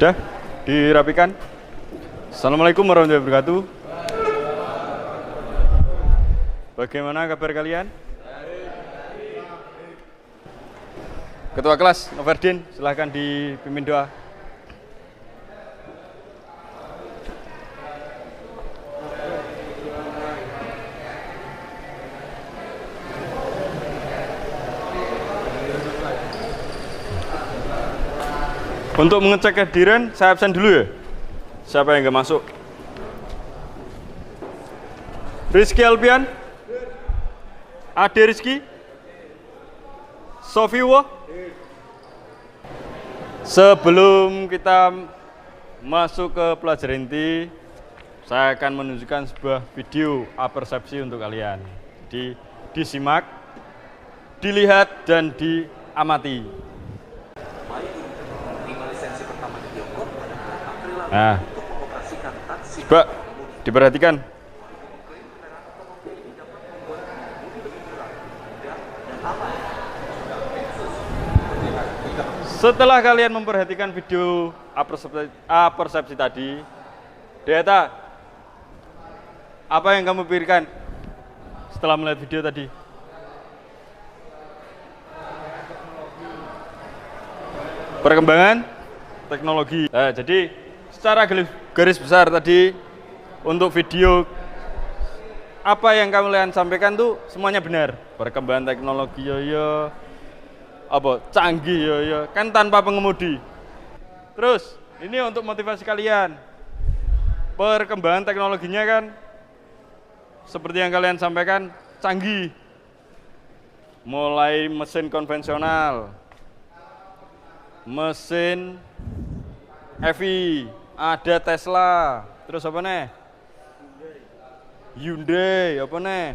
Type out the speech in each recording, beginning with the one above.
Sudah dirapikan. Assalamualaikum warahmatullahi wabarakatuh. Bagaimana kabar kalian? Ketua kelas Noverdin, silahkan dipimpin doa. Untuk mengecek kehadiran, saya absen dulu ya. Siapa yang nggak masuk? Rizky Alpian, Ade Rizky, Sofi Wo. Sebelum kita masuk ke pelajaran inti, saya akan menunjukkan sebuah video apersepsi untuk kalian. Jadi disimak, dilihat, dan diamati. Nah, coba diperhatikan. Setelah kalian memperhatikan video apersepsi tadi, Deta, apa yang kamu pikirkan setelah melihat video tadi? Perkembangan teknologi. Nah, jadi secara garis besar tadi untuk video apa yang kamu lihat sampaikan tuh semuanya benar. Perkembangan teknologi yo apa canggih yo kan tanpa pengemudi. Terus ini untuk motivasi kalian. Perkembangan teknologinya kan seperti yang kalian sampaikan canggih. Mulai mesin konvensional, mesin EV, ada Tesla, terus apa nih? Hyundai, apa nih?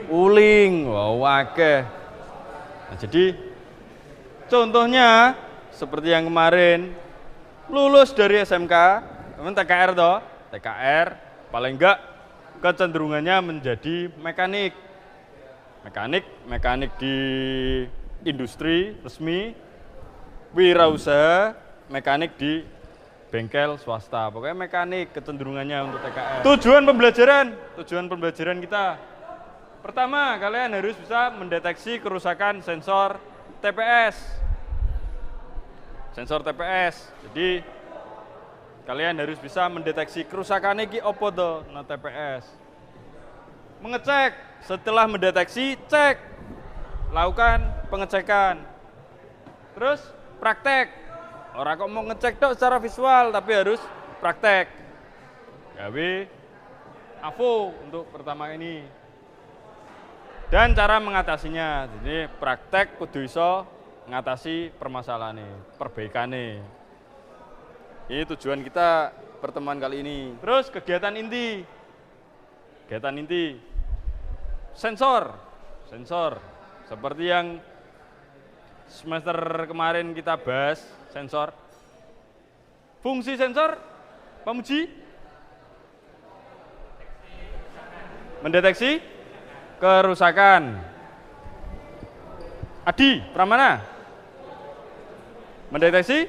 Uling, wow, akeh. Nah, jadi contohnya seperti yang kemarin lulus dari SMK, teman TKR toh, TKR paling enggak kecenderungannya menjadi mekanik di industri resmi, wirausaha, mekanik di bengkel swasta. Pokoknya mekanik kecenderungannya untuk TKR. Tujuan pembelajaran kita. Pertama, kalian harus bisa mendeteksi kerusakan sensor TPS. Jadi kalian harus bisa mendeteksi kerusakan iki opo to na TPS. Mengecek, setelah mendeteksi, cek. Lakukan pengecekan. Terus praktek. Orang kok mau ngecek dok secara visual, tapi harus praktek. Gawe AFO untuk pertama ini. Dan cara mengatasinya. Jadi praktek kudu iso ngatasi permasalahan ini, perbaikannya. Ini tujuan kita pertemuan kali ini. Terus kegiatan inti. Sensor. Seperti yang semester kemarin kita bahas, sensor. Fungsi sensor, Pamuji? Mendeteksi kerusakan. Adi, Pramana? Mendeteksi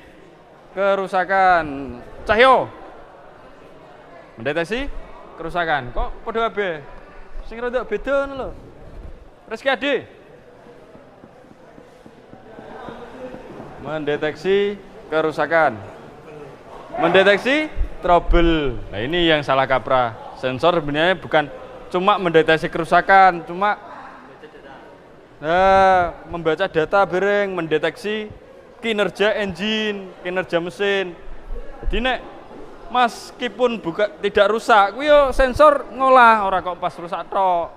kerusakan. Cahyo? Mendeteksi kerusakan. Kok padha abe? Sing rada beda lho. Rizky Ade? Mendeteksi kerusakan, mendeteksi trouble. Nah ini yang salah kaprah. Sensor sebenarnya bukan cuma mendeteksi kerusakan, cuma membaca data bareng, mendeteksi kinerja engine, kinerja mesin. Jadi nek meskipun tidak rusak, kuwi yo sensor ngolah, ora kok pas rusak tok.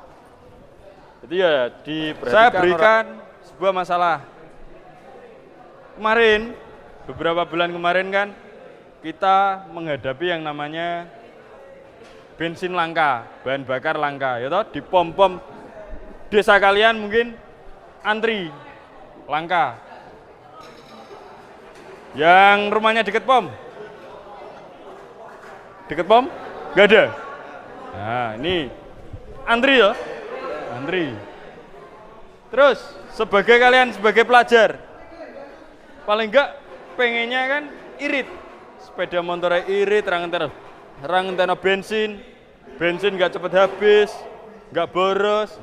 Jadi ya diperhatikan. Saya berikan sebuah masalah. Kemarin, beberapa bulan kemarin kan, kita menghadapi yang namanya bensin langka, bahan bakar langka, ya toh, di pom-pom desa kalian mungkin antri langka. Yang rumahnya deket pom? Deket pom? Gak ada? Nah, ini antri ya? Antri. Terus, sebagai pelajar, paling enggak pengennya kan irit. Sepeda motornya irit, rangentena bensin nggak cepet habis, nggak boros.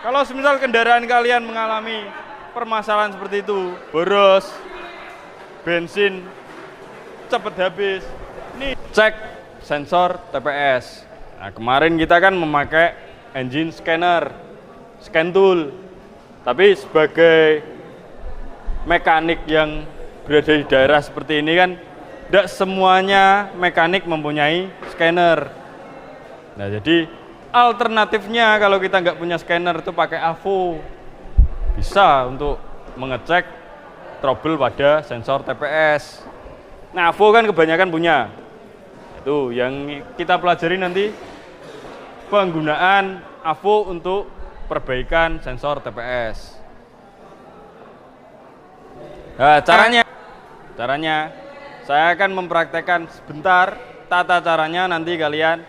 Kalau semisal kendaraan kalian mengalami permasalahan seperti itu, boros, bensin cepet habis, ini cek sensor TPS. Nah, kemarin kita kan memakai engine scanner, scan tool. Tapi sebagai mekanik yang berada di daerah seperti ini kan, tidak semuanya mekanik mempunyai scanner. Nah, jadi alternatifnya kalau kita nggak punya scanner itu pakai AVO. Bisa untuk mengecek trouble pada sensor TPS. Nah, AVO kan kebanyakan punya. Itu yang kita pelajari nanti, penggunaan AVO untuk perbaikan sensor TPS. Nah, caranya saya akan mempraktekkan sebentar tata caranya, nanti kalian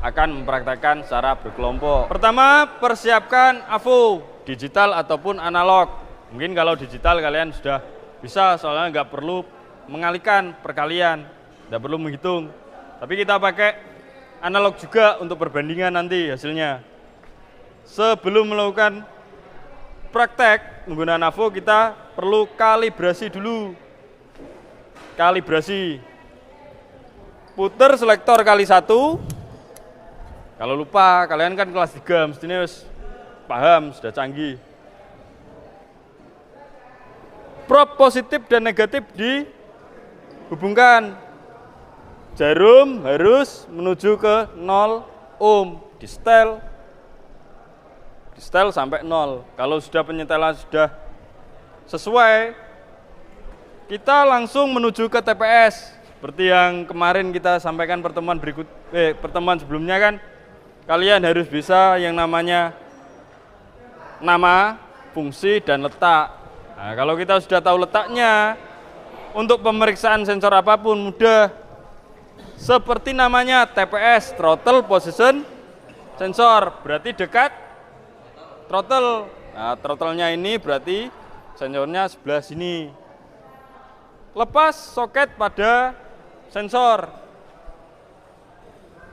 akan mempraktekkan secara berkelompok. Pertama, persiapkan AVO, digital ataupun analog. Mungkin kalau digital kalian sudah bisa, soalnya nggak perlu mengalihkan perkalian, nggak perlu menghitung. Tapi kita pakai analog juga untuk perbandingan nanti hasilnya. Sebelum melakukan praktek menggunakan AVO, kita perlu kalibrasi dulu. Kalibrasi. Puter selektor kali 1. Kalau lupa, kalian kan kelas 3, mestinya harus paham, sudah canggih. Prop positif dan negatif dihubungkan. Jarum harus menuju ke 0 ohm, di setel sampai 0. Kalau sudah penyetelan sudah sesuai, kita langsung menuju ke TPS. Seperti yang kemarin kita sampaikan pertemuan sebelumnya kan, kalian harus bisa yang namanya nama, fungsi, dan letak. Nah, kalau kita sudah tahu letaknya, untuk pemeriksaan sensor apapun mudah. Seperti namanya TPS, Throttle Position Sensor, berarti dekat throttle. Nah, throttle-nya ini berarti sensornya sebelah sini. Lepas soket pada sensor.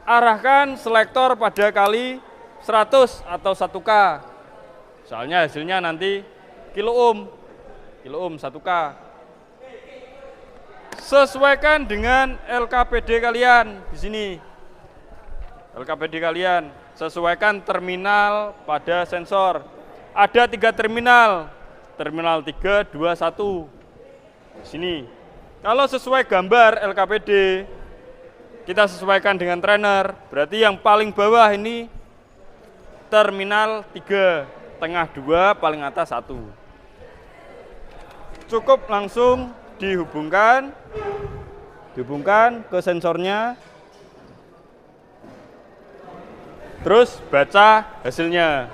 Arahkan selektor pada kali 100 atau 1K. Soalnya hasilnya nanti kilo ohm 1K. Sesuaikan dengan LKPD kalian di sini. LKPD kalian sesuaikan terminal pada sensor. Ada 3 terminal. Terminal 3, 2, 1. Di sini. Kalau sesuai gambar LKPD, kita sesuaikan dengan trainer, berarti yang paling bawah ini terminal 3, tengah 2, paling atas 1. Cukup langsung dihubungkan ke sensornya, terus baca hasilnya.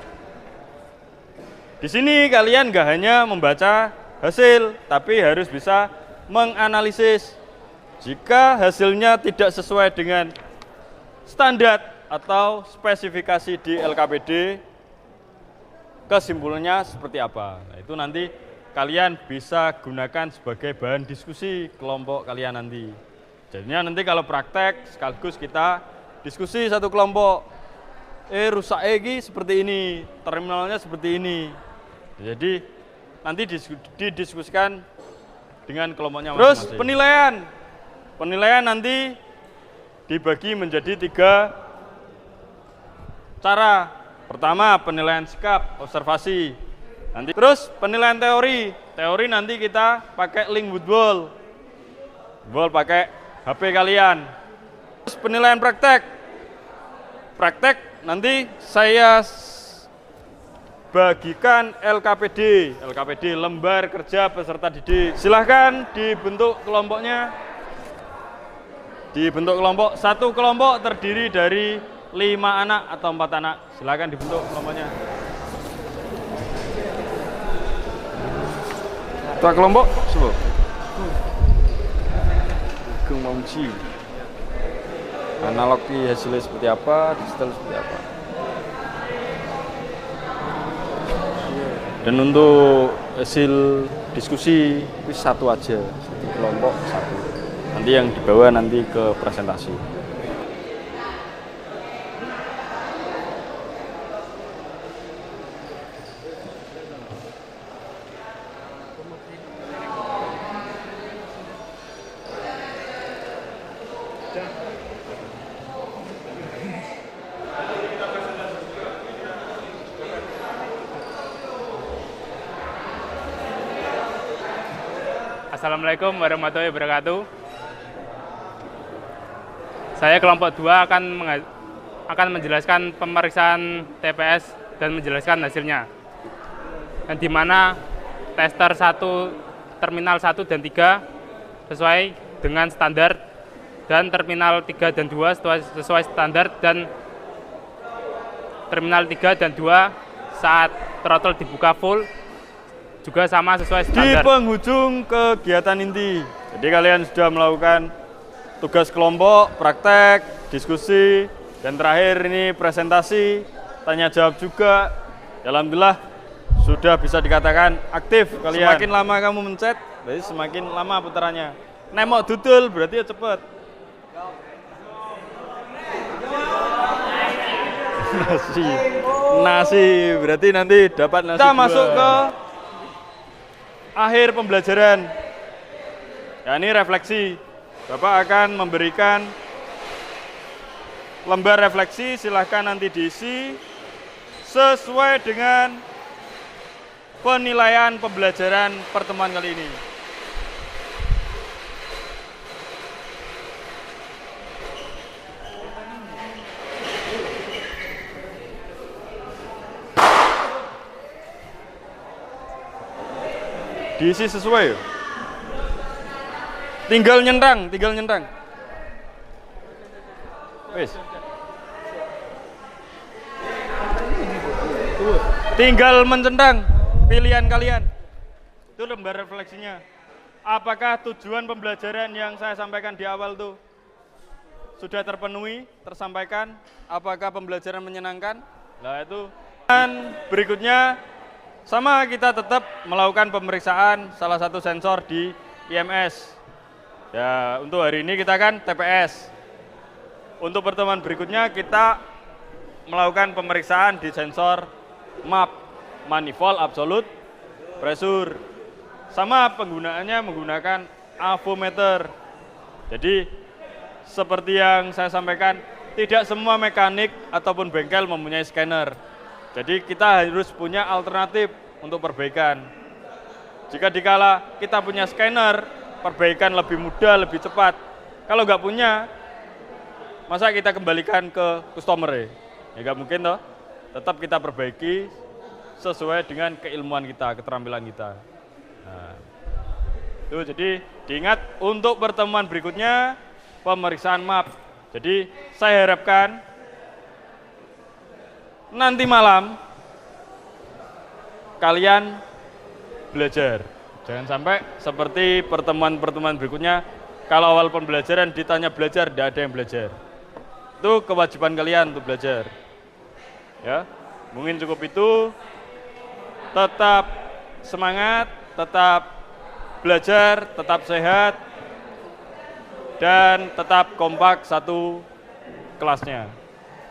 Di sini kalian nggak hanya membaca hasil, tapi harus bisa menganalisis. Jika hasilnya tidak sesuai dengan standar atau spesifikasi di LKPD, kesimpulannya seperti apa? Nah, itu nanti kalian bisa gunakan sebagai bahan diskusi kelompok kalian nanti. Jadinya nanti kalau praktek sekaligus kita diskusi satu kelompok. Rusak ini seperti ini, terminalnya seperti ini. Jadi nanti didiskusikan dengan kelompoknya masing-masing. Terus penilaian nanti dibagi menjadi 3 cara. Pertama, penilaian sikap, observasi. Nanti terus penilaian teori. Teori nanti kita pakai link Woodball. Pakai HP kalian. Terus penilaian praktek. Praktek nanti saya bagikan LKPD, lembar kerja peserta didik. Silahkan dibentuk kelompoknya. Dibentuk kelompok, satu kelompok terdiri dari 5 anak atau 4 anak. Silahkan dibentuk kelompoknya. Ketua kelompok, sebut. Gengmongji. Analog hasilnya seperti apa, digital seperti apa. Dan untuk hasil diskusi itu satu aja, satu kelompok satu. Nanti yang dibawa nanti ke presentasi. Assalamualaikum warahmatullahi wabarakatuh. Saya kelompok 2 akan menjelaskan pemeriksaan TPS dan menjelaskan hasilnya. Dan di mana tester 1, terminal 1 dan 3 sesuai dengan standar, dan terminal 3 dan 2 sesuai standar, dan terminal 3 dan 2 saat throttle dibuka full juga sama sesuai standar. Di penghujung kegiatan inti, jadi kalian sudah melakukan tugas kelompok, praktek, diskusi, dan terakhir ini presentasi, tanya jawab juga. Alhamdulillah sudah bisa dikatakan aktif kalian. Semakin lama kamu mencet, berarti semakin lama putarannya. Nemok dudul berarti ya cepet. Nasi berarti nanti dapat nasi. Kita masuk ke akhir pembelajaran, ya ini refleksi. Bapak akan memberikan lembar refleksi, silahkan nanti diisi sesuai dengan penilaian pembelajaran pertemuan kali ini. Diisi sesuai. Tinggal nyentang. Wis. Tinggal mencentang pilihan kalian. Itu lembar refleksinya. Apakah tujuan pembelajaran yang saya sampaikan di awal itu sudah terpenuhi, tersampaikan? Apakah pembelajaran menyenangkan? Nah itu. Dan berikutnya sama, kita tetap melakukan pemeriksaan salah satu sensor di IMS. Ya, untuk hari ini kita kan TPS. Untuk pertemuan berikutnya kita melakukan pemeriksaan di sensor MAP, manifold absolute pressure. Sama penggunaannya menggunakan avometer. Jadi seperti yang saya sampaikan, tidak semua mekanik ataupun bengkel mempunyai scanner. Jadi kita harus punya alternatif untuk perbaikan. Jika dikala kita punya scanner, perbaikan lebih mudah, lebih cepat. Kalau nggak punya, masa kita kembalikan ke customer ya? Ya nggak mungkin toh. Tetap kita perbaiki sesuai dengan keilmuan kita, keterampilan kita. Nah, itu jadi diingat untuk pertemuan berikutnya pemeriksaan MAP. Jadi saya harapkan nanti malam kalian belajar. Jangan sampai seperti pertemuan-pertemuan berikutnya, kalau awal pembelajaran ditanya belajar, tidak ada yang belajar. Itu kewajiban kalian untuk belajar. Ya, mungkin cukup itu. Tetap semangat, tetap belajar, tetap sehat, dan tetap kompak satu kelasnya.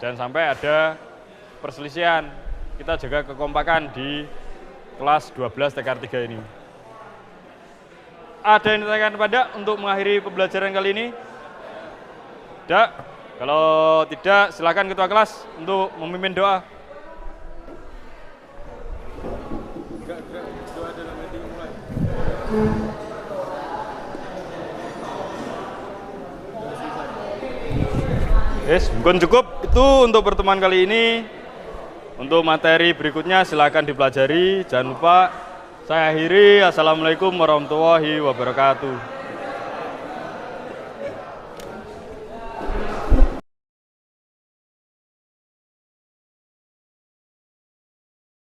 Jangan sampai ada perselisihan. Kita jaga kekompakan di kelas 12 TKR 3 ini. Ada yang ditanyakan pada untuk mengakhiri pembelajaran kali ini? Tidak? Kalau tidak, silakan ketua kelas untuk memimpin doa. Doa dalam hati mulai. Yes, mungkin cukup itu untuk pertemuan kali ini. Untuk materi berikutnya silakan dipelajari. Jangan lupa saya akhiri. Assalamualaikum warahmatullahi wabarakatuh.